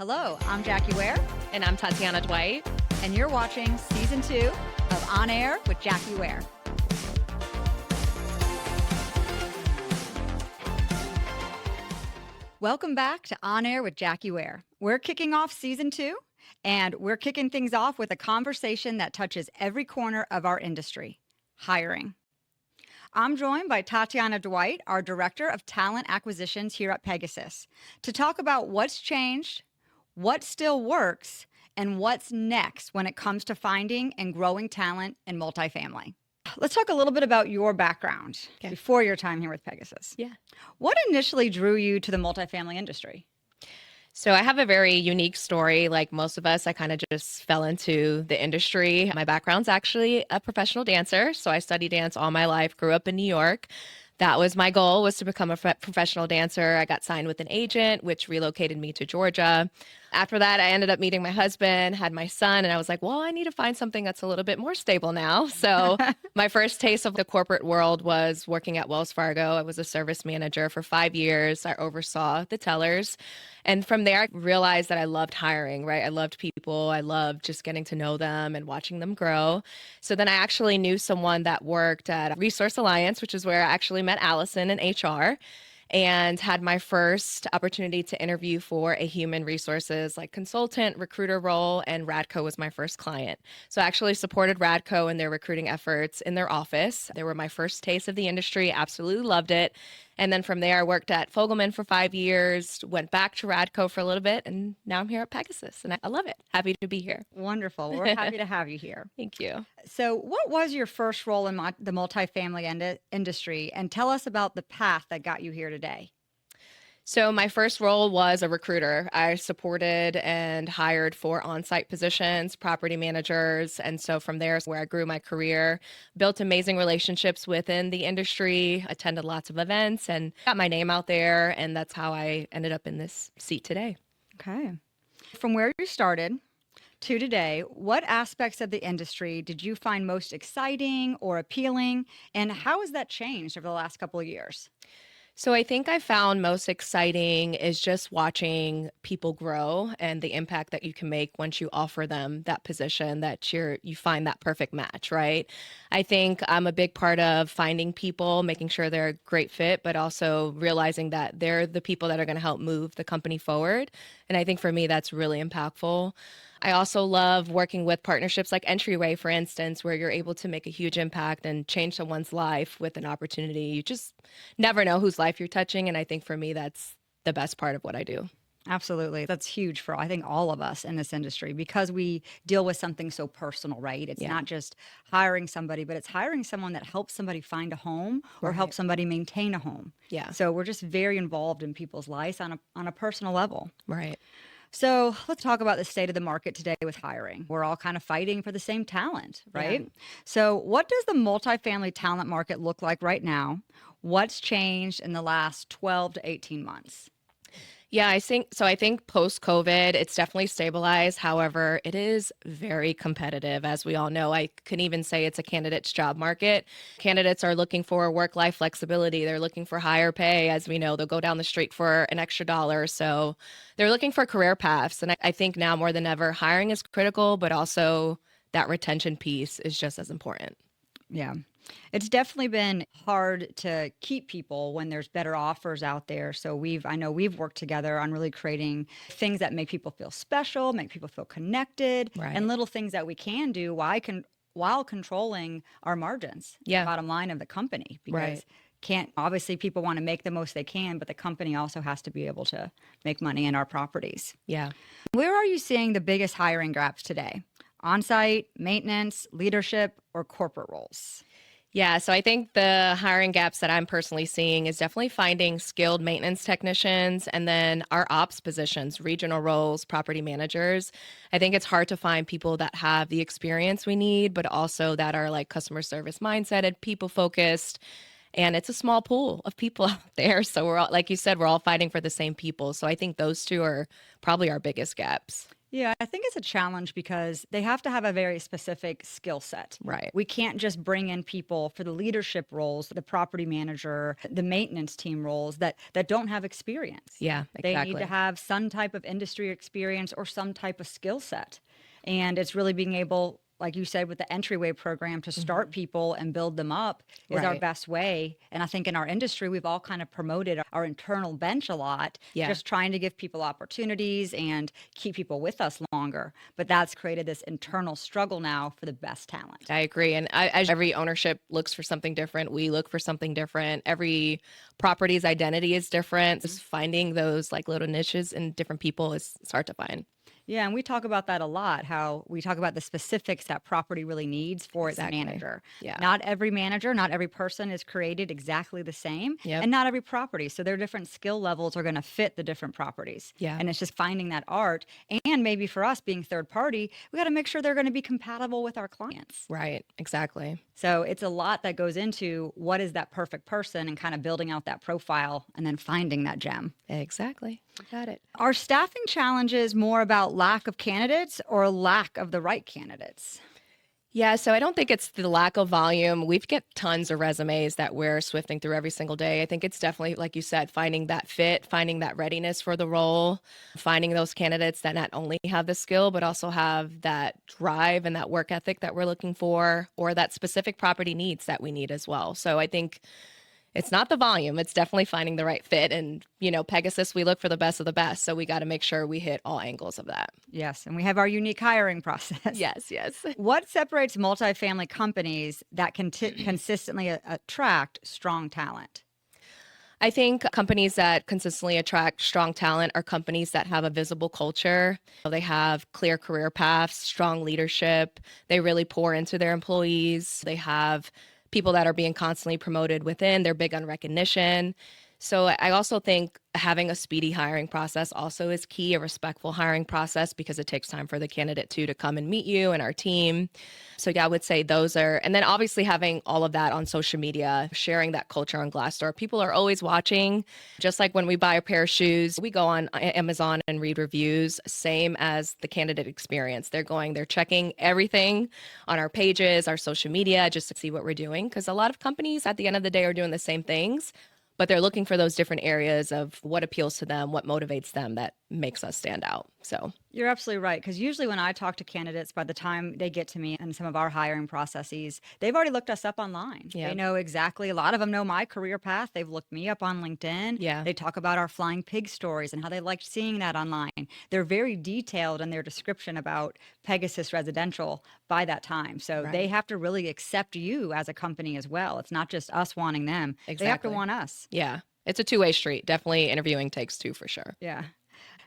Hello, I'm Jackie Ware, And I'm Tatiana Dwight. and you're watching Season 2 of On Air with Jackie Ware. Welcome back to On Air with Jackie Ware. We're kicking off Season 2, and we're kicking things off with a conversation that touches every corner of our industry, hiring. I'm joined by Tatiana Dwight, our Director of Talent Acquisitions here at Pegasus, to talk about what's changed, what still works, and what's next when it comes to finding and growing talent in multifamily. Let's talk a little bit about your background before your time here with Pegasus. Yeah. What initially drew you to the multifamily industry? So I have a very unique story. Like most of us, I kind of just fell into the industry. My background's actually a professional dancer. So I studied dance all my life, grew up in New York. That was my goal, was to become a professional dancer. I got signed with an agent, which relocated me to Georgia. After that, I ended up meeting my husband, had my son, and I was like, well, I need to find something that's a little bit more stable now. So my first taste of the corporate world was working at Wells Fargo. I was a service manager for 5 years. I oversaw the tellers. And from there, I realized that I loved hiring, right? I loved people. I loved just getting to know them and watching them grow. So then I actually knew someone that worked at Resource Alliance, which is where I actually met Allison in HR, and had my first opportunity to interview for a human resources like consultant recruiter role, and Radco was my first client. So I actually supported Radco in their recruiting efforts in their office. They were my first taste of the industry, absolutely loved it. And then from there, I worked at Fogelman for 5 years, went back to Radco for a little bit, and now I'm here at Pegasus, and I love it. Happy to be here. Wonderful. We're happy to have you here. Thank you. So, what was your first role in the multifamily industry? And tell us about the path that got you here today. So my first role was a recruiter. I supported and hired for on-site positions, property managers. And so from there is where I grew my career, built amazing relationships within the industry, attended lots of events, and got my name out there. And that's how I ended up in this seat today. Okay. From where you started to today, what aspects of the industry did you find most exciting or appealing? And how has that changed over the last couple of years? So I think I found most exciting is just watching people grow and the impact that you can make once you offer them that position, that you find that perfect match, right? I think I'm a big part of finding people, making sure they're a great fit, but also realizing that they're the people that are going to help move the company forward. And I think for me, that's really impactful. I also love working with partnerships like Entryway, for instance, where you're able to make a huge impact and change someone's life with an opportunity. You just never know whose life you're touching. And I think for me, that's the best part of what I do. Absolutely. That's huge for, I think, all of us in this industry because we deal with something so personal, right? It's not just hiring somebody, but it's hiring someone that helps somebody find a home or helps somebody maintain a home. Yeah. So we're just very involved in people's lives on a personal level. Right. So let's talk about the state of the market today with hiring. We're all kind of fighting for the same talent, right? Yeah. So what does the multifamily talent market look like right now? What's changed in the last 12 to 18 months? Yeah, I think so. I think post-COVID, it's definitely stabilized. However, it is very competitive, as we all know. I can even say it's a candidate's job market. Candidates are looking for work-life flexibility. They're looking for higher pay. As we know, they'll go down the street for an extra dollar. So they're looking for career paths. And I think now more than ever, hiring is critical, but also that retention piece is just as important. Yeah. It's definitely been hard to keep people when there's better offers out there. So I know we've worked together on really creating things that make people feel special, make people feel connected, Right. and little things that we can do while controlling our margins, Yeah. the bottom line of the company. Because Right. obviously people want to make the most they can, but the company also has to be able to make money in our properties. Yeah. Where are you seeing the biggest hiring gaps today? On-site, maintenance, leadership, or corporate roles? Yeah, so I think the hiring gaps that I'm personally seeing is definitely finding skilled maintenance technicians and then our ops positions, regional roles, property managers. I think it's hard to find people that have the experience we need, but also that are like customer service mindseted, people focused. And it's a small pool of people out there. So we're all, like you said, we're all fighting for the same people. So I think those two are probably our biggest gaps. Yeah, I think it's a challenge because they have to have a very specific skill set. Right. We can't just bring in people for the leadership roles, the property manager, the maintenance team roles that don't have experience. Yeah, They need to exactly. have some type of industry experience or some type of skill set. And it's really being able, like you said, with the entryway program to start Hmm. people and build them up is our Right. best way. And I think in our industry, we've all kind of promoted our internal bench a lot, Yeah. just trying to give people opportunities and keep people with us longer. But that's created this internal struggle now for the best talent. I agree. And as every ownership looks for something different, we look for something different. Every property's identity is different. Just finding those like little niches in different people is it's hard to find. Yeah, and we talk about that a lot, how we talk about the specifics that property really needs for its Exactly. manager. Yeah. Not every manager, not every person is created exactly the same, Yep. and not every property. So their different skill levels are going to fit the different properties. Yeah. And it's just finding that art. And maybe for us being third party, we got to make sure they're going to be compatible with our clients. Right. Exactly. So it's a lot that goes into what is that perfect person and kind of building out that profile and then finding that gem. Exactly. You got it. Are staffing challenges more about lack of candidates or lack of the right candidates? Yeah, so I don't think it's the lack of volume. We've get tons of resumes that we're swifting through every single day. I think it's definitely, like you said, finding that fit, finding that readiness for the role, finding those candidates that not only have the skill, but also have that drive and that work ethic that we're looking for, or that specific property needs that we need as well. So I think it's not the volume, it's definitely finding the right fit. And, Pegasus, we look for the best of the best. So we got to make sure we hit all angles of that. Yes, and we have our unique hiring process. Yes, yes. What separates multifamily companies that can consistently attract strong talent? I think companies that consistently attract strong talent are companies that have a visible culture. They have clear career paths, strong leadership. They really pour into their employees. They have people that are being constantly promoted within. They're big on recognition. So I also think having a speedy hiring process also is key, a respectful hiring process, because it takes time for the candidate to come and meet you and our team. So yeah, I would say those are, and then obviously having all of that on social media, sharing that culture on Glassdoor. People are always watching. Just like when we buy a pair of shoes, we go on Amazon and read reviews, same as the candidate experience. They're checking everything on our pages, our social media, just to see what we're doing. Because a lot of companies at the end of the day are doing the same things, but they're looking for those different areas of what appeals to them, what motivates them, that makes us stand out. So You're absolutely right. Because usually when I talk to candidates, by the time they get to me and some of our hiring processes, they've already looked us up online. yeah, They know exactly, a lot of them know my career path. They've looked me up on LinkedIn. yeah, They talk about our flying pig stories and how they liked seeing that online. They're very detailed in their description about Pegasus Residential by that time. So they right, have to really accept you as a company as well. It's not just us wanting them, they have to exactly. want us. Yeah, it's a two-way street. Definitely interviewing takes two for sure. Yeah.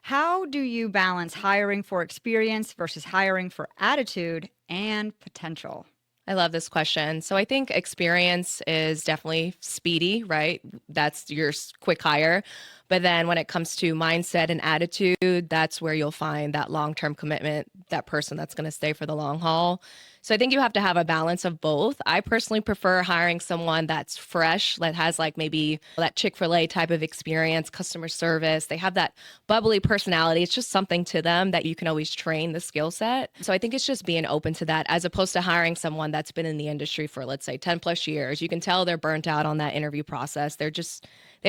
How do you balance hiring for experience versus hiring for attitude and potential? I love this question. So I think experience is definitely speedy, right? That's your quick hire. But then when it comes to mindset and attitude, that's where you'll find that long-term commitment, that person that's going to stay for the long haul. So I think you have to have a balance of both. I personally prefer hiring someone that's fresh, that has like maybe that Chick-fil-A type of experience, customer service. They have that bubbly personality. It's just something to them that you can always train the skill set. So I think it's just being open to that, as opposed to hiring someone that's been in the industry for, let's say, 10 plus years. You can tell they're burnt out on that interview process. They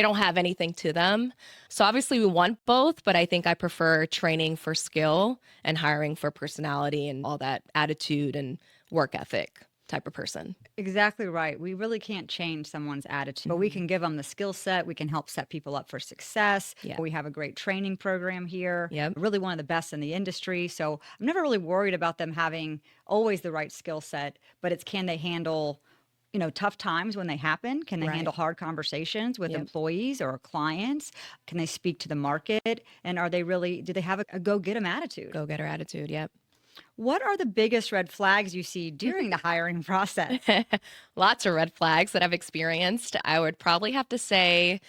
don't have anything to them. So obviously we want both, but I think I prefer training for skill and hiring for personality and all that attitude and work ethic type of person. Exactly right. We really can't change someone's attitude, but we Mhm. can give them the skill set. We can help set people up for success. Yeah. We have a great training program here, Yep. really one of the best in the industry. So I'm never really worried about them having always the right skill set, but it's can they handle, tough times when they happen? Can they Right. handle hard conversations with Yep. employees or clients? Can they speak to the market? And do they have a go get 'em attitude? Go getter attitude. Yep. What are the biggest red flags you see during the hiring process? Lots of red flags that I've experienced. I would probably have to say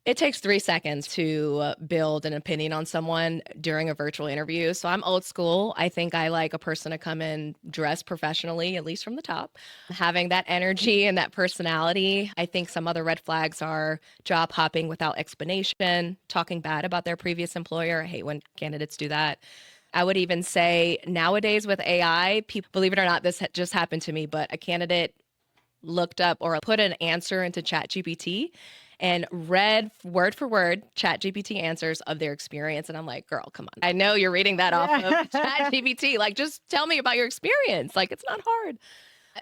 it takes 3 seconds to build an opinion on someone during a virtual interview. So I'm old school. I think I like a person to come in dressed professionally, at least from the top, having that energy and that personality. I think some other red flags are job hopping without explanation, talking bad about their previous employer. I hate when candidates do that. I would even say nowadays with AI, people, believe it or not, this just happened to me, but a candidate looked up or put an answer into ChatGPT and read word for word ChatGPT answers of their experience. And I'm like, girl, come on. I know you're reading that off of Yeah. ChatGPT. Like, just tell me about your experience. Like, it's not hard.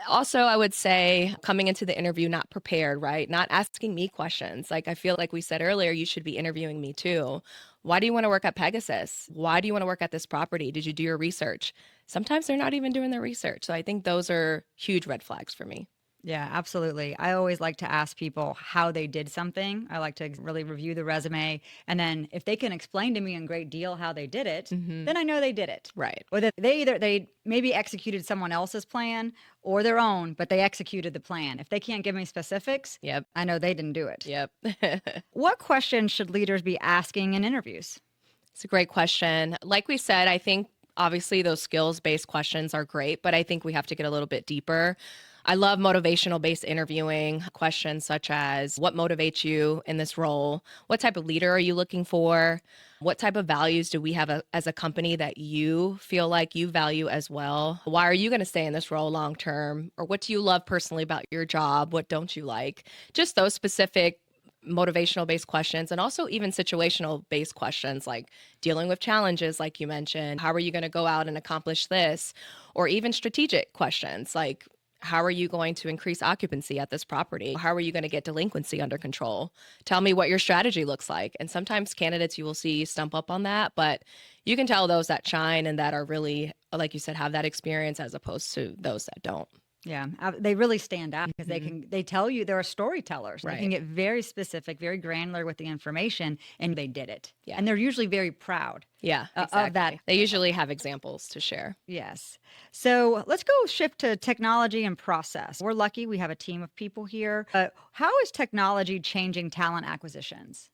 Also, I would say coming into the interview not prepared, right? Not asking me questions. Like, I feel like we said earlier, you should be interviewing me too. Why do you want to work at Pegasus? Why do you want to work at this property? Did you do your research? Sometimes they're not even doing their research. So I think those are huge red flags for me. Yeah, absolutely. I always like to ask people how they did something. I like to really review the resume. And then if they can explain to me in great deal how they did it, Hmm. then I know they did it. Right. Or that they maybe executed someone else's plan or their own, but they executed the plan. If they can't give me specifics, Yep. I know they didn't do it. Yep. What questions should leaders be asking in interviews? It's a great question. Like we said, I think obviously those skills based questions are great, but I think we have to get a little bit deeper. I love motivational based interviewing questions such as what motivates you in this role? What type of leader are you looking for? What type of values do we have as a company that you feel like you value as well? Why are you going to stay in this role long term? Or what do you love personally about your job? What don't you like? Just those specific motivational based questions, and also even situational based questions like dealing with challenges like you mentioned, how are you going to go out and accomplish this, or even strategic questions like how are you going to increase occupancy at this property, how are you going to get delinquency under control, tell me what your strategy looks like. And sometimes candidates you will see stump up on that, but you can tell those that shine and that are really, like you said, have that experience as opposed to those that don't. Yeah, they really stand out because Mhm. they tell you they're storytellers. They can Right. get very specific, very granular with the information, and they did it. Yeah. And they're usually very proud Yeah, of that. exactly. They usually have examples to share. Yes. So let's go shift to technology and process. We're lucky we have a team of people here. How is technology changing talent acquisitions?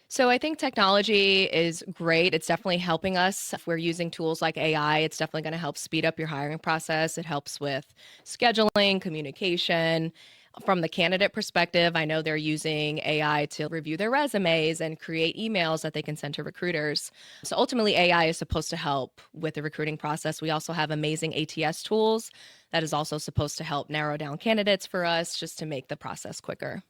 So I think technology is great. It's definitely helping us. If we're using tools like AI, it's definitely going to help speed up your hiring process. It helps with scheduling, communication. From the candidate perspective, I know they're using AI to review their resumes and create emails that they can send to recruiters. So ultimately, AI is supposed to help with the recruiting process. We also have amazing ATS tools that is also supposed to help narrow down candidates for us just to make the process quicker.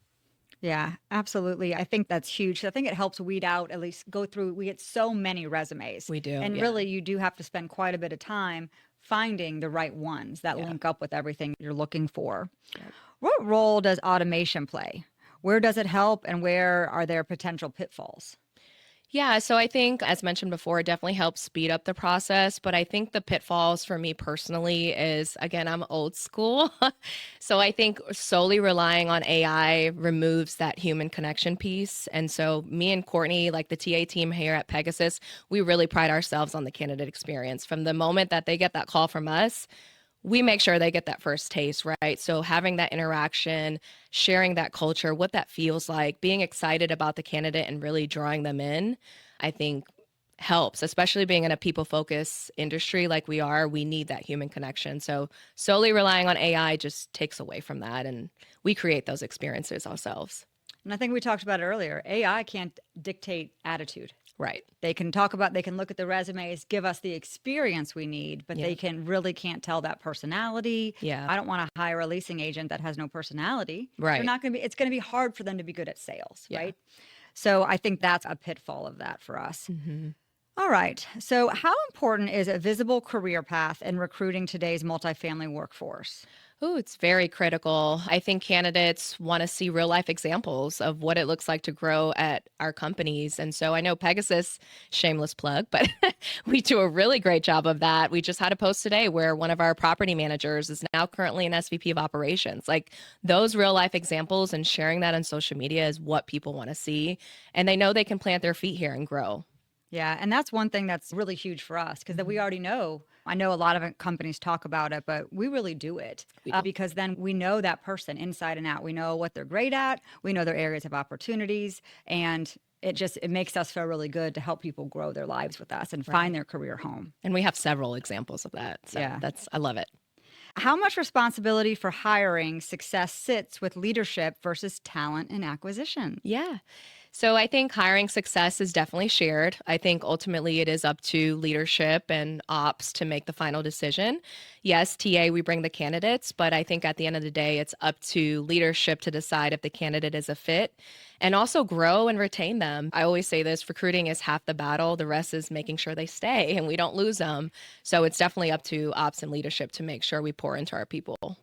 Yeah, absolutely. I think that's huge. I think it helps weed out, at least go through. We get so many resumes, We do. and Yeah. really, you do have to spend quite a bit of time finding the right ones that Yeah. link up with everything you're looking for. Yeah. What role does automation play? Where does it help, and where are there potential pitfalls? Yeah, so I think, as mentioned before, it definitely helps speed up the process. But I think the pitfalls for me personally is, again, I'm old school. So I think solely relying on AI removes that human connection piece. And so, me and Courtney, like the TA team here at Pegasus, we really pride ourselves on the candidate experience. From the moment that they get that call from us, we make sure they get that first taste, right? So having that interaction, sharing that culture, what that feels like, being excited about the candidate and really drawing them in, I think helps, especially being in a people focused industry like we are. We need that human connection. So solely relying on AI just takes away from that. And we create those experiences ourselves. And I think we talked about it earlier. AI can't dictate attitude. Right. They can look at the resumes, give us the experience we need, but Yeah. they can really can't tell that personality. Yeah. I don't want to hire a leasing agent that has no personality. They're Right. not going to be, it's going to be hard for them to be good at sales, Yeah. right? So I think that's a pitfall of that for us. Hmm. All right. So how important is a visible career path in recruiting today's multifamily workforce? Oh, it's very critical. I think candidates want to see real life examples of what it looks like to grow at our companies. And so I know Pegasus, shameless plug, but we do a really great job of that. We just had a post today where one of our property managers is now currently an SVP of operations. Like those real life examples and sharing that on social media is what people want to see. And they know they can plant their feet here and grow. Yeah, and that's one thing that's really huge for us because we Mhm. already know. I know a lot of companies talk about it, but we really do it We do. because then we know that person inside and out. We know what they're great at. We know their areas of opportunities, and it makes us feel really good to help people grow their lives with us and find Right. their career home. And we have several examples of that. So Yeah. I love it. How much responsibility for hiring success sits with leadership versus talent and acquisition? Yeah. So I think hiring success is definitely shared. I think ultimately it is up to leadership and ops to make the final decision. Yes, TA, we bring the candidates, but I think at the end of the day, it's up to leadership to decide if the candidate is a fit and also grow and retain them. I always say this, recruiting is half the battle. The rest is making sure they stay and we don't lose them. So it's definitely up to ops and leadership to make sure we pour into our people.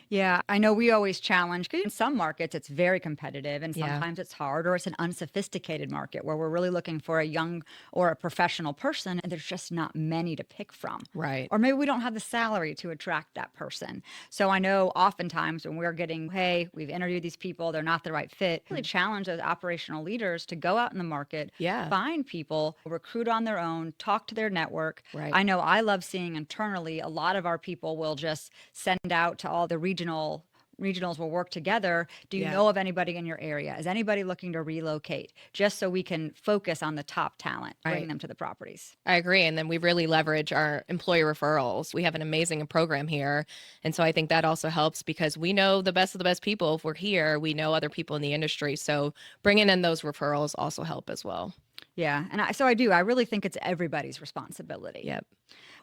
Yeah, I know we always challenge 'cause in some markets it's very competitive and Yeah. sometimes it's hard or it's an unsophisticated market where we're really looking for a young or a professional person and there's just not many to pick from. Right. Or maybe we don't have the salary to attract that person. So I know oftentimes when we're getting, hey, we've interviewed these people, they're not the right fit, really challenge those operational leaders to go out in the market, Yeah. find people, recruit on their own, talk to their network. Right. I know I love seeing internally a lot of our people will just send out to all the regionals will work together. Do you Yeah. know of anybody in your area? Is anybody looking to relocate? Just so we can focus on the top talent, bring Right. them to the properties. I agree. And then we really leverage our employee referrals. We have an amazing program here. And so I think that also helps because we know the best of the best people. If we're here, we know other people in the industry. So bringing in those referrals also help as well. Yeah, and so I do. I really think it's everybody's responsibility. Yep.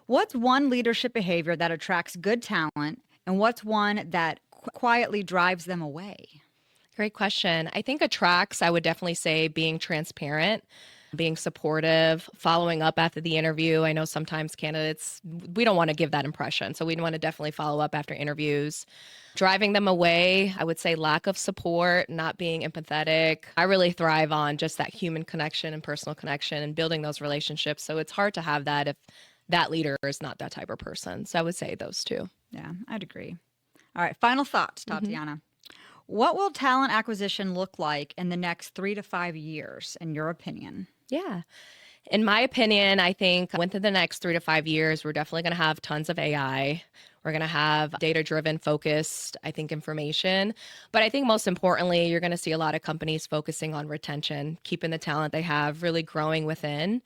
What's one leadership behavior that attracts good talent, and what's one that quietly drives them away? Great question. I think attracts, I would definitely say being transparent, being supportive, following up after the interview. I know sometimes candidates, we don't want to give that impression. So we want to definitely follow up after interviews. Driving them away, I would say lack of support, not being empathetic. I really thrive on just that human connection and personal connection and building those relationships. So it's hard to have that if that leader is not that type of person. So I would say those two. Yeah, I'd agree. All right, final thoughts, Mhm. Tatiana. What will talent acquisition look like in the next 3 to 5 years, in your opinion? Yeah. In my opinion, I think within the next 3 to 5 years, we're definitely going to have tons of AI. We're going to have data driven, focused, I think, information. But I think most importantly, you're going to see a lot of companies focusing on retention, keeping the talent they have, really growing within.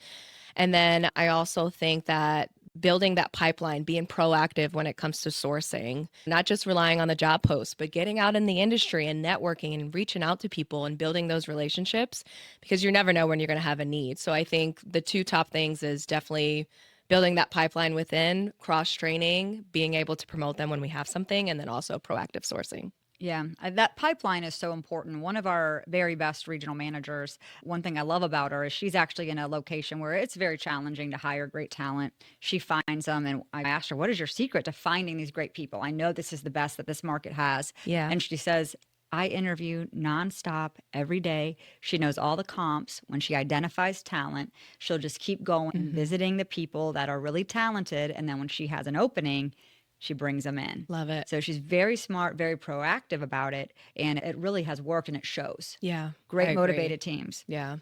And then I also think that building that pipeline, being proactive when it comes to sourcing, not just relying on the job post, but getting out in the industry and networking and reaching out to people and building those relationships because you never know when you're going to have a need. So I think the two top things is definitely building that pipeline within, cross training, being able to promote them when we have something, and then also proactive sourcing. Yeah, that pipeline is so important. One of our very best regional managers, one thing I love about her is she's actually in a location where it's very challenging to hire great talent. She finds them, and I asked her, "What is your secret to finding these great people? I know this is the best that this market has." Yeah. And she says, I interview nonstop every day. She knows all the comps. When she identifies talent, she'll just keep going, Hmm. visiting the people that are really talented. And then when she has an opening, she brings them in. Love it. So she's very smart, very proactive about it. And it really has worked and it shows. Yeah. I Great agree. motivated teams. Yeah.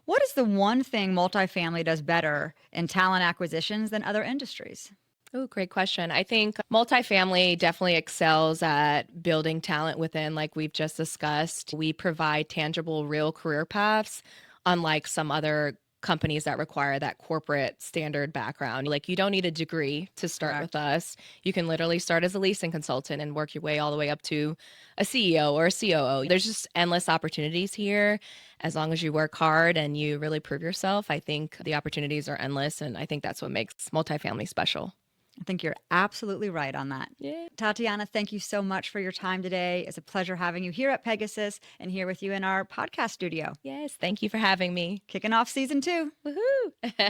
What is the one thing multifamily does better in talent acquisitions than other industries? Oh, great question. I think multifamily definitely excels at building talent within, like we've just discussed. We provide tangible, real career paths, unlike some other companies that require that corporate standard background. Like, you don't need a degree to start with Correct. us. You can literally start as a leasing consultant and work your way all the way up to a CEO or a COO. There's just endless opportunities here. As long as you work hard and you really prove yourself, I think the opportunities are endless. And I think that's what makes multifamily special. I think you're absolutely right on that. Yeah. Tatiana, thank you so much for your time today. It's a pleasure having you here at Pegasus and here with you in our podcast studio. Yes. Thank you for having me. Kicking off season 2. Woohoo.